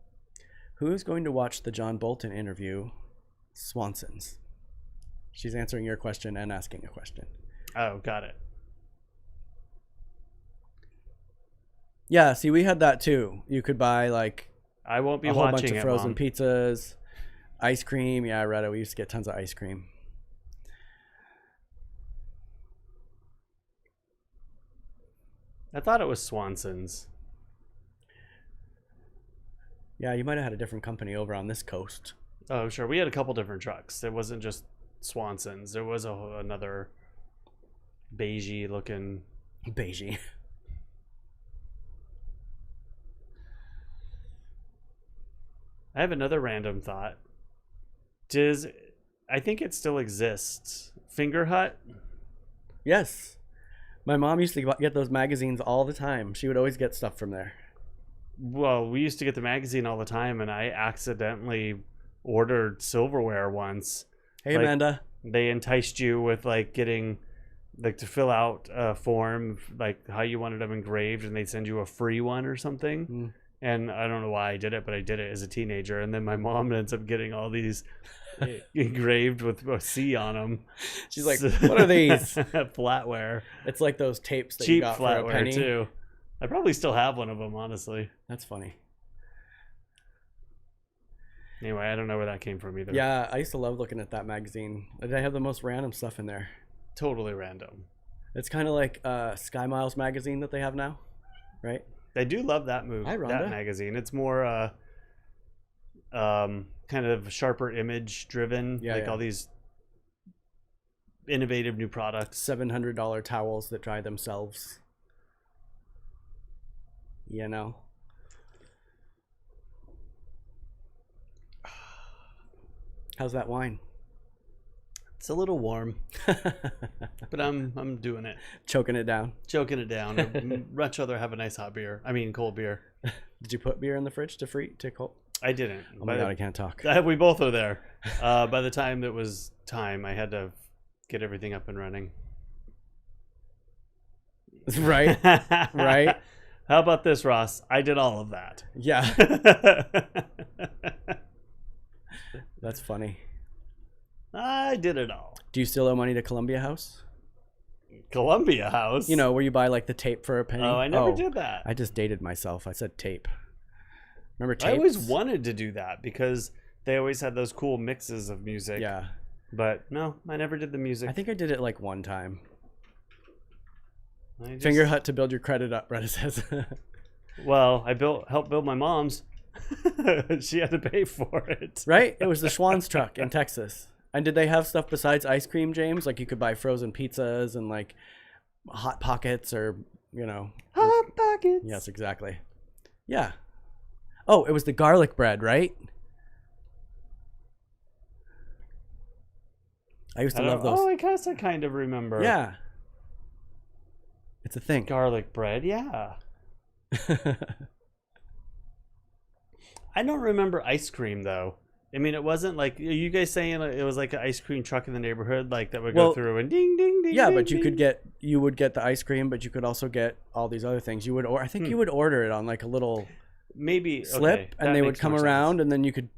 C: Who is going to watch the John Bolton interview? Swanson's. She's answering your question and asking a question.
B: Oh, got it.
C: Yeah, see, we had that too. You could buy like
B: I won't be
C: a whole
B: watching
C: bunch of
B: it,
C: frozen
B: Mom.
C: pizzas, ice cream. Yeah, I read it. We used to get tons of ice cream.
B: I thought it was Swanson's.
C: Yeah, you might have had a different company over on this coast.
B: Oh, sure. We had a couple different trucks. It wasn't just Swanson's. There was another beigey looking.
C: Beigey.
B: I have another random thought. I think it still exists. Finger Hut?
C: Yes. My mom used to get those magazines all the time. She would always get stuff from there.
B: Well, we used to get the magazine all the time, and I accidentally ordered silverware once.
C: Hey,
B: Like,
C: Amanda.
B: They enticed you with like getting like to fill out a form, like how you wanted them engraved, and they'd send you a free one or something.
C: Mm.
B: And I don't know why I did it, but I did it as a teenager. And then my mom ends up getting all these engraved with a C on them.
C: She's like, what are these?
B: Flatware.
C: It's like those tapes that you
B: Cheap
C: got for a
B: flatware
C: penny.
B: too. I probably still have one of them, honestly.
C: That's funny.
B: Anyway, I don't know where that came from either.
C: Yeah, I used to love looking at that magazine. They have the most random stuff in there.
B: Totally random.
C: It's kind of like Sky Miles magazine that they have now, right?
B: I do love that movie,
C: Hi,
B: that
C: Rhonda.
B: magazine. It's more kind of sharper image driven,
C: Yeah,
B: like
C: yeah.
B: all these innovative new products.
C: $700 towels that dry themselves. You know? How's that wine?
B: It's a little warm, but I'm doing it,
C: Choking it down.
B: choking it down. I'd much rather have a nice hot beer. I mean, cold beer.
C: Did you put beer in the fridge to cold?
B: I didn't.
C: Oh my god, I can't talk.
B: We both are there. By the time it was time, I had to get everything up and running.
C: Right? Right?
B: How about this, Ross? I did all of that.
C: Yeah, that's funny.
B: I did it all.
C: Do you still owe money to Columbia House?
B: Columbia House.
C: You know, where you buy like the tape for a penny?
B: Oh, I never did that.
C: I just dated myself. I said tape. Remember tapes?
B: I always wanted to do that because they always had those cool mixes of music.
C: Yeah.
B: But no, I never did the music.
C: I think I did it like one time.
B: I just-
C: Finger Hut to build your credit up, Retta says.
B: Well, I helped build my mom's. She had to pay for it.
C: Right? It was the Schwann's truck in Texas. And did they have stuff besides ice cream, James? Like you could buy frozen pizzas and like Hot Pockets or, you know.
B: Hot Pockets.
C: Yes, exactly. Yeah. Oh, it was the garlic bread, right? I used to love those.
B: Oh, I guess I kind of remember.
C: Yeah. It's a thing.
B: Garlic bread, yeah. I don't remember ice cream though. I mean, it wasn't like, are you guys saying it was like an ice cream truck in the neighborhood, like that would go
C: Well,
B: through and ding, ding, ding.
C: Yeah,
B: ding,
C: but you
B: ding.
C: would get the ice cream, but you could also get all these other things. I think you would order it on like a little
B: maybe
C: slip,
B: okay,
C: and
B: that
C: they would
B: makes
C: come
B: more
C: around,
B: sense.
C: and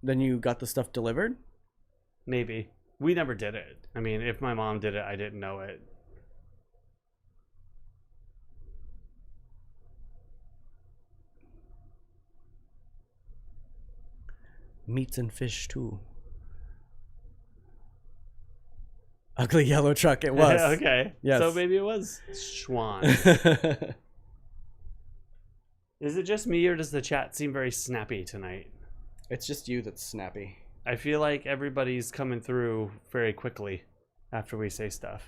C: then you got the stuff delivered.
B: Maybe we never did it. I mean, if my mom did it, I didn't know it.
C: Meats and fish too. Ugly yellow truck. It was.
B: Okay.
C: Yes.
B: So maybe it was Schwann. Is it just me, or does the chat seem very snappy tonight?
C: It's just you that's snappy.
B: I feel like everybody's coming through very quickly after we say stuff.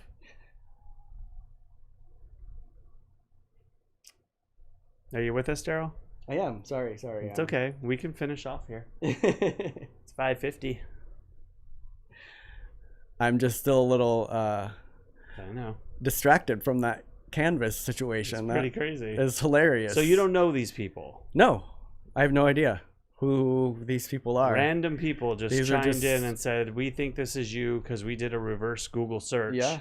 B: Are you with us, Derrol?
C: I am. Sorry.
B: It's okay. We can finish off here.
C: It's
B: $5.50.
C: I'm just still a little
B: I know.
C: distracted from that canvas situation.
B: It's pretty
C: That
B: crazy.
C: is hilarious.
B: So you don't know these people?
C: No, I have no idea who these people are.
B: Random people just
C: These are
B: chimed
C: just-
B: in and said, we think this is you because we did a reverse Google search
C: Yeah,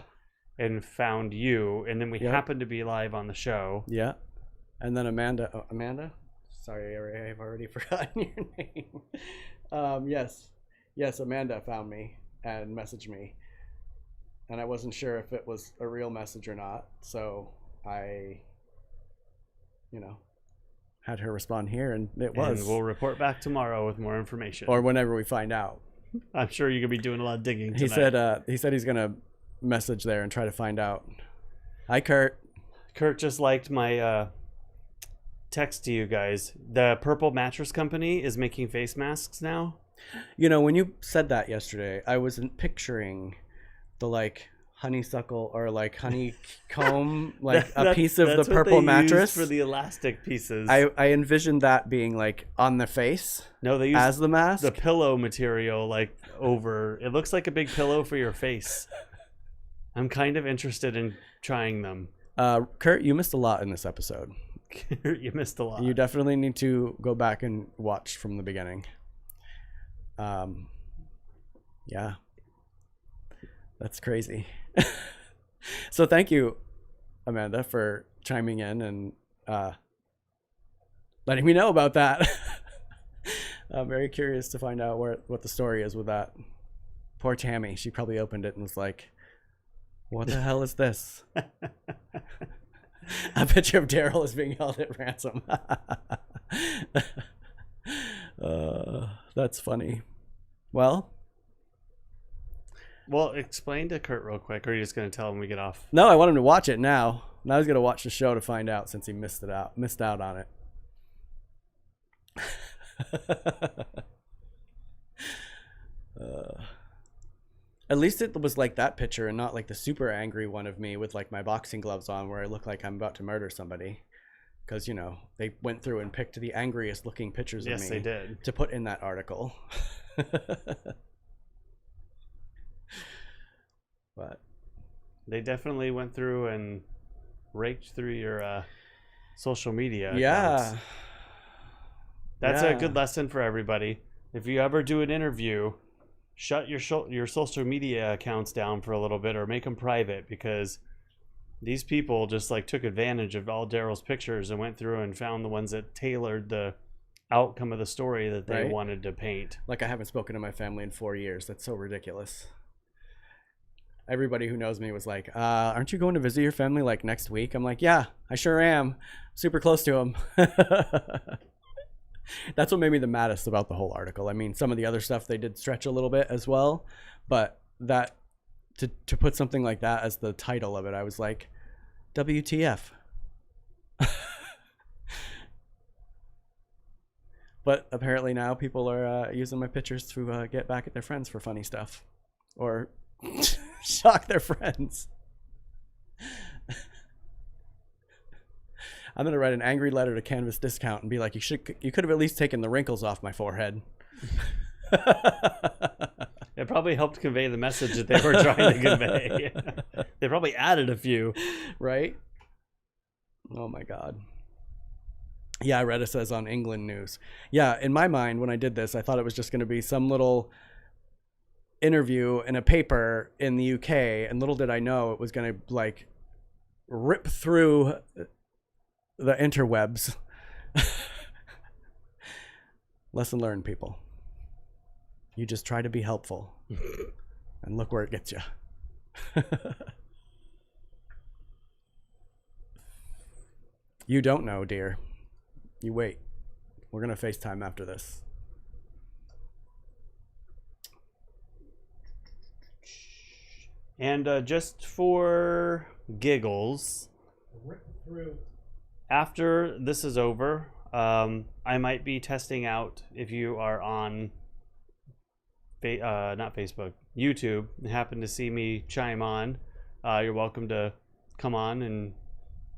B: and found you. And then we
C: Yep.
B: happened to be live on the show.
C: yeah. And then Amanda. Oh, Amanda? Sorry, I've already forgotten your name. Yes, Amanda found me and messaged me. And I wasn't sure if it was a real message or not. So I, had her respond here, and it was.
B: And we'll report back tomorrow with more information.
C: Or whenever we find out.
B: I'm sure you're going to be doing a lot of digging
C: He
B: tonight.
C: said he's going to message there and try to find out. Hi, Kurt.
B: Kurt just liked my text to you guys. The Purple Mattress Company is making face masks now.
C: When you said that yesterday, I wasn't picturing the honeysuckle or honeycomb, a piece of the
B: That's what
C: purple
B: they
C: mattress.
B: use for the elastic pieces.
C: I envisioned that being on the face
B: No, they use
C: as the mask.
B: the pillow material over. It looks like a big pillow for your face. I'm kind of interested in trying them.
C: Kurt, you missed a lot in this episode.
B: You missed a lot.
C: You definitely need to go back and watch from the beginning. Yeah. That's crazy. So thank you, Amanda, for chiming in and letting me know about that. I'm very curious to find out what the story is with that. Poor Tammy. She probably opened it and was like, what the hell is this? A picture of Derrol is being held at ransom. That's funny. Well,
B: explain to Kurt real quick, or are you just going to tell him we get off?
C: no, I want him to watch it now. Now he's going to watch the show to find out, since he missed out on it. At least it was like that picture and not the super angry one of me with my boxing gloves on where I look like I'm about to murder somebody. Because, they went through and picked the angriest looking pictures of me.
B: Yes, they did.
C: To put in that article. But
B: They definitely went through and raked through your social media
C: yeah.
B: accounts. That's a good lesson for everybody. If you ever do an interview, shut your social media accounts down for a little bit or make them private, because these people just took advantage of all Derrol's pictures and went through and found the ones that tailored the outcome of the story that they
C: Right.
B: wanted to paint.
C: I haven't spoken to my family in 4 years. That's so ridiculous. Everybody who knows me was like, aren't you going to visit your family next week? I'm like, yeah, I sure am. Super close to them. That's what made me the maddest about the whole article. I mean, some of the other stuff they did stretch a little bit as well, but that to put something like that as the title of it, I was like, WTF. But apparently now people are using my pictures to get back at their friends for funny stuff, or shock their friends. I'm gonna write an angry letter to Canvas Discount and be like, you could have at least taken the wrinkles off my forehead.
B: It probably helped convey the message that they were trying to convey. They probably added a few.
C: Right? Oh my God. Yeah, Reddit says on England news. Yeah, in my mind, when I did this, I thought it was just going to be some little interview in a paper in the UK, and little did I know it was going to rip through the interwebs. Lesson learned, people. You just try to be helpful, and look where it gets you. You don't know, dear. You wait. We're going to FaceTime after this.
B: And just for giggles, after this is over, I might be testing out, if you are on not Facebook, YouTube, and happen to see me chime on, you're welcome to come on and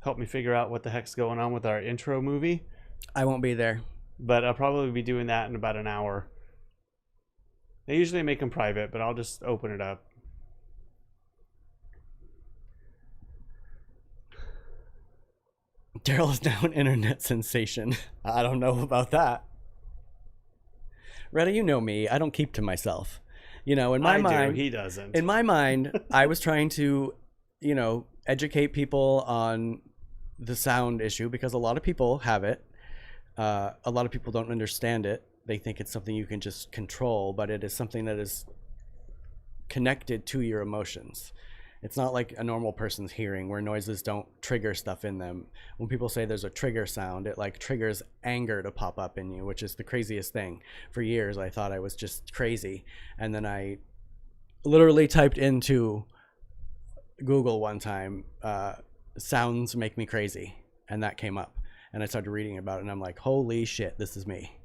B: help me figure out what the heck's going on with our intro movie.
C: I won't be there.
B: But I'll probably be doing that in about an hour. They usually make them private, but I'll just open it up.
C: Derrol is now an internet sensation. I don't know about that. Retta, you know me. I don't keep to myself. You know, in my mind,
B: he doesn't.
C: in my mind, I was trying to, you know, educate people on the sound issue because a lot of people have it. A lot of people don't understand it. They think it's something you can just control, but it is something that is connected to your emotions. It's not like a normal person's hearing where noises don't trigger stuff in them. When people say there's a trigger sound, it like triggers anger to pop up in you, which is the craziest thing. For years, I thought I was just crazy. And then I literally typed into Google one time, sounds make me crazy. And that came up. And I started reading about it and I'm like, holy shit, this is me.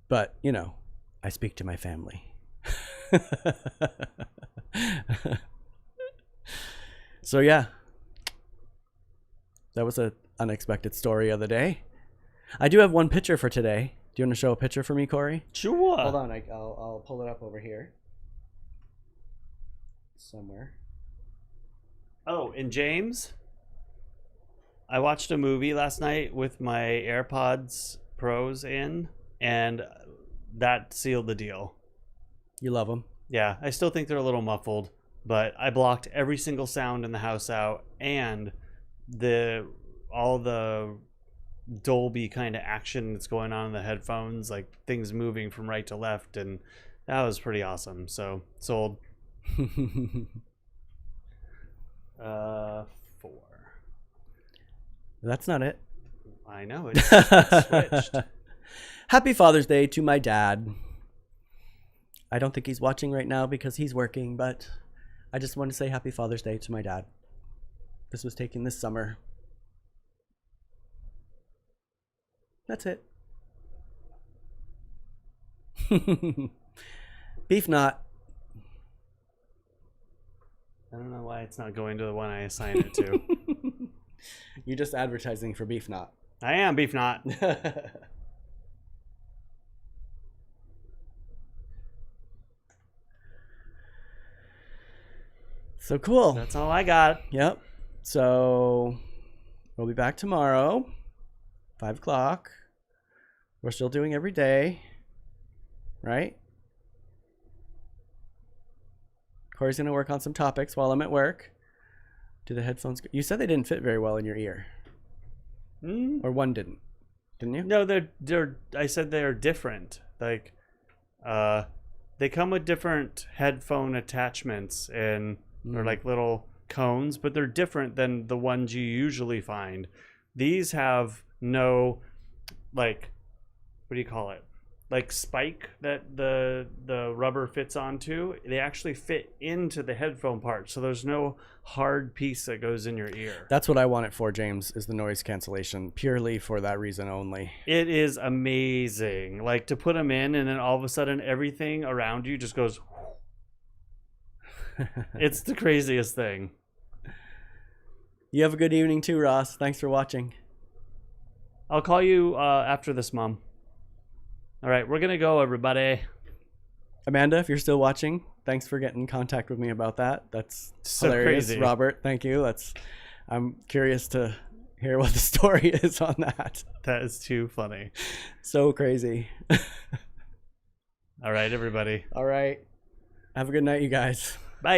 C: But, you know, I speak to my family. So yeah, that was an unexpected story of the day. I do have one picture for today. Do you want to show a picture for me, Cory?
B: Sure.
C: Hold on, I'll pull it up over here somewhere.
B: Oh, and James, I watched a movie last night with my AirPods Pros in, and that sealed the deal.
C: You love them?
B: Yeah, I still think they're a little muffled, but I blocked every single sound in the house out, and all the Dolby kind of action that's going on in the headphones, like things moving from right to left, and that was pretty awesome. So sold. 4.
C: That's not it.
B: I know it's switched.
C: Happy Father's Day to my dad. I don't think he's watching right now because he's working, but I just want to say Happy Father's Day to my dad. This was taken this summer. That's it. Beef knot.
B: I don't know why it's not going to the one I assigned it to.
C: You're just advertising for Beef knot.
B: I am Beef Knot.
C: So cool.
B: That's all I got.
C: Yep. So we'll be back tomorrow, 5 o'clock. We're still doing every day, right? Cory's going to work on some topics while I'm at work. Do the headphones... You said they didn't fit very well in your ear. Or one didn't you?
B: No, they're. I said they're different. Like, they come with different headphone attachments and or like little cones, but they're different than the ones you usually find. These have no, like, what do you call it? Like spike that the rubber fits onto. They actually fit into the headphone part, so there's no hard piece that goes in your ear.
C: That's what I want it for, James, is the noise cancellation, purely for that reason only.
B: It is amazing. Like, to put them in and then all of a sudden everything around you just goes. It's the craziest thing.
C: You have a good evening too, Ross. Thanks for watching.
B: I'll call you after this, Mom. All right, we're going to go, everybody.
C: Amanda, if you're still watching, thanks for getting in contact with me about that. That's
B: So
C: hilarious.
B: crazy.
C: Robert, thank you. I'm curious to hear what the story is on that.
B: That is too funny.
C: So crazy.
B: All right, everybody.
C: All right. Have a good night, you guys.
B: Bye.